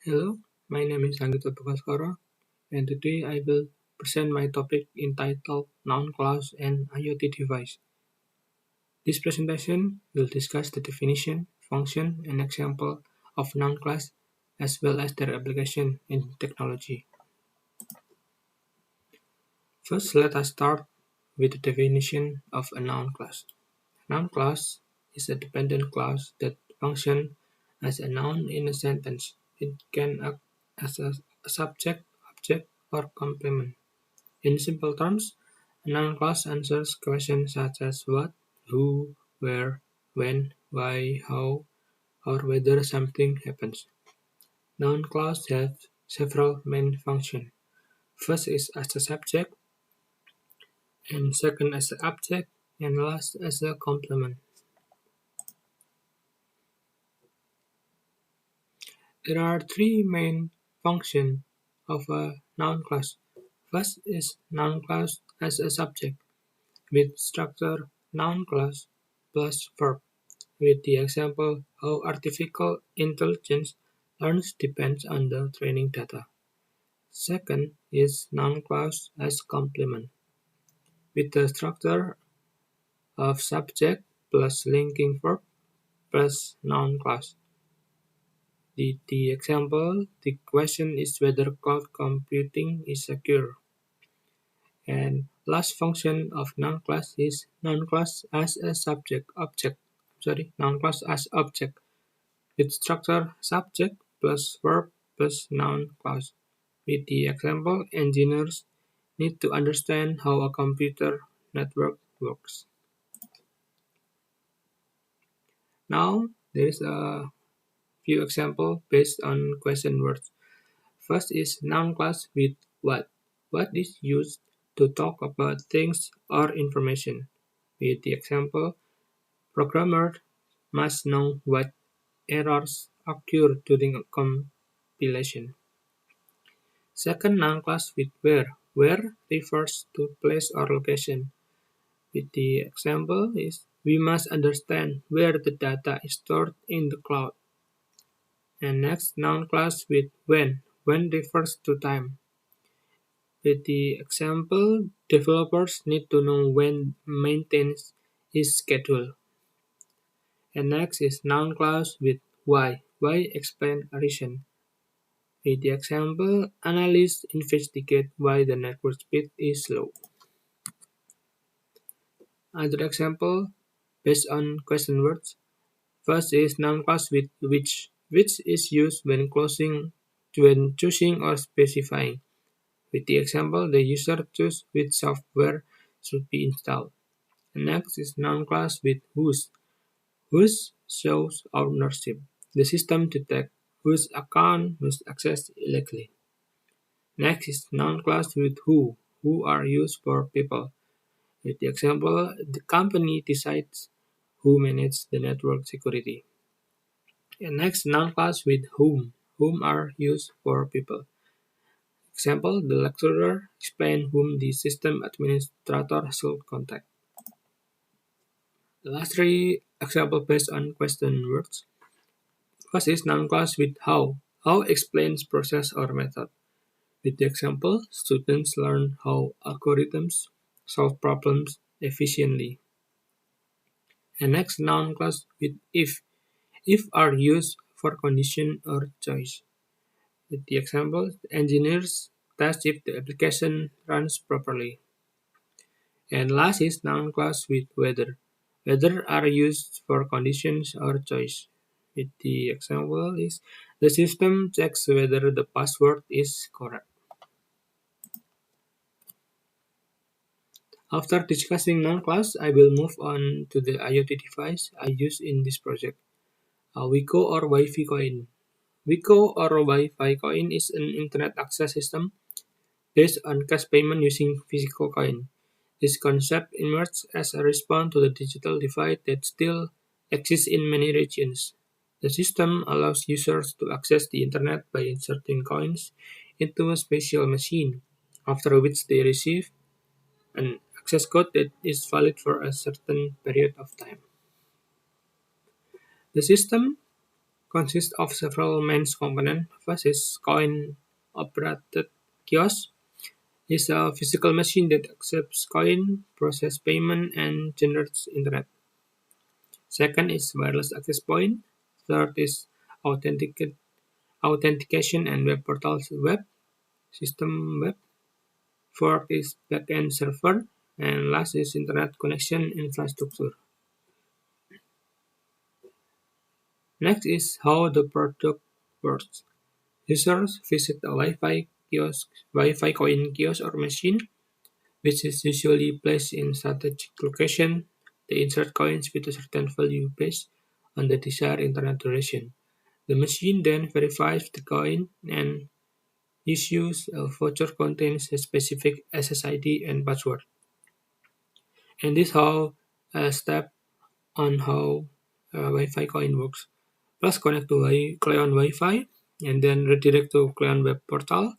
Hello, my name is Anggito Bagaskoro, and today I will present my topic entitled Noun Class and IoT Device. This presentation will discuss the definition, function, and example of noun class as well as their application in technology. First, let us start with the definition of a noun class. A noun class is a dependent class that functions as a noun in a sentence. It can act as a subject, object, or complement. In simple terms, a noun class answers questions such as what, who, where, when, why, how, or whether something happens. Noun class have several main functions. First is as a subject, and second as an object, and last as a complement. There are three main functions of a noun class. First is noun class as a subject, with structure noun class plus verb. With the example how artificial intelligence learns depends on the training data. Second is noun class as complement, with the structure of subject plus linking verb plus noun class. The example, the question is whether cloud computing is secure. And last function of noun class is noun class as a noun class as object. With structure subject plus verb plus noun clause. With the example, engineers need to understand how a computer network works. Now, there is a few examples based on question words. First is noun class with what. What is used to talk about things or information. With the example, programmers must know what errors occur during compilation. Second noun class with where. Where refers to place or location. With the example is we must understand where the data is stored in the cloud. And next noun class with when. When refers to time. With the example, developers need to know when maintenance is scheduled. And next is noun class with why. Why explain a reason. With the example, analysts investigate why the network speed is slow. Another example based on question words. First is noun class with which is used when choosing or specifying. With the example, the user chooses which software should be installed. And next is noun class with whose. Whose shows ownership. The system detects whose account was accessed illegally. Next is noun class with who are used for people. With the example, the company decides who manages the network security. And next, noun class with whom are used for people. Example, the lecturer explains whom the system administrator should contact. The last three examples based on question words. First is noun class with how. How explains process or method. With the example, students learn how algorithms solve problems efficiently. And next, noun class with if. If are used for condition or choice. With the example, engineers test if the application runs properly. And last is noun class with whether. Whether are used for conditions or choice. With the example is the system checks whether the password is correct. After discussing noun class, I will move on to the IoT device I use in this project. A Wiko or Wi-Fi coin. Wiko or Wi-Fi coin is an internet access system based on cash payment using physical coin. This concept emerged as a response to the digital divide that still exists in many regions. The system allows users to access the internet by inserting coins into a special machine, after which they receive an access code that is valid for a certain period of time. The system consists of several main components. First is coin-operated kiosk. It's a physical machine that accepts coin, processes payment, and generates internet. Second is wireless access point. Third is authentication and web portals web system web. Fourth is backend server. And last is internet connection infrastructure. Next is how the product works. Users visit a Wi-Fi coin kiosk or machine, which is usually placed in strategic location. They insert coins with a certain value based on the desired internet duration. The machine then verifies the coin and issues a voucher contains a specific SSID and password. And this how a step on how Wi-Fi coin works. First connect to client Wi-Fi and then redirect to client web portal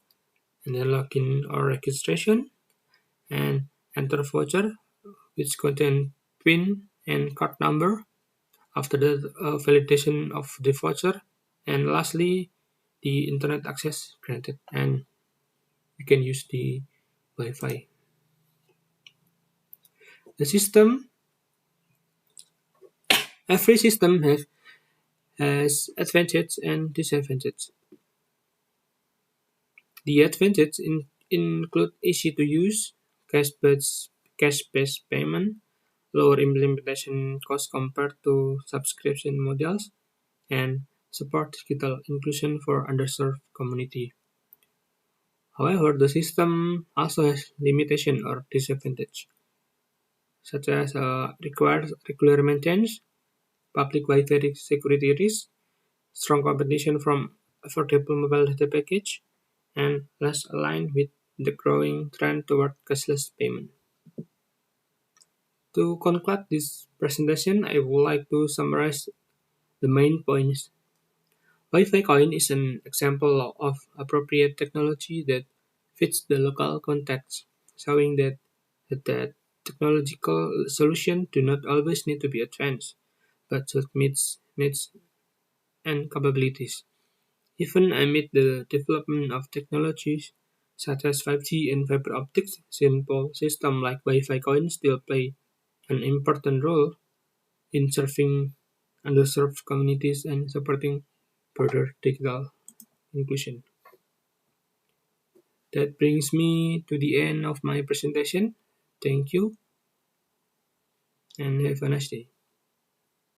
and then login or registration and enter voucher which contain PIN and card number. After that, validation of the voucher, and lastly, the internet access granted, and you can use the Wi-Fi. The system, every system has advantages and disadvantages. The advantages include easy to use, cash-based payment, lower implementation cost compared to subscription models, and support digital inclusion for underserved community. However, the system also has limitation or disadvantage, such as requires regular maintenance, public Wi-Fi security risk, strong competition from affordable mobile data package, and less aligned with the growing trend toward cashless payment. To conclude this presentation, I would like to summarize the main points. Wi-Fi coin is an example of appropriate technology that fits the local context, showing that technological solutions do not always need to be advanced, but should meet needs and capabilities. Even amid the development of technologies such as 5G and fiber optics, simple systems like Wi-Fi coins still play an important role in serving underserved communities and supporting broader digital inclusion. That brings me to the end of my presentation. Thank you and have a nice day.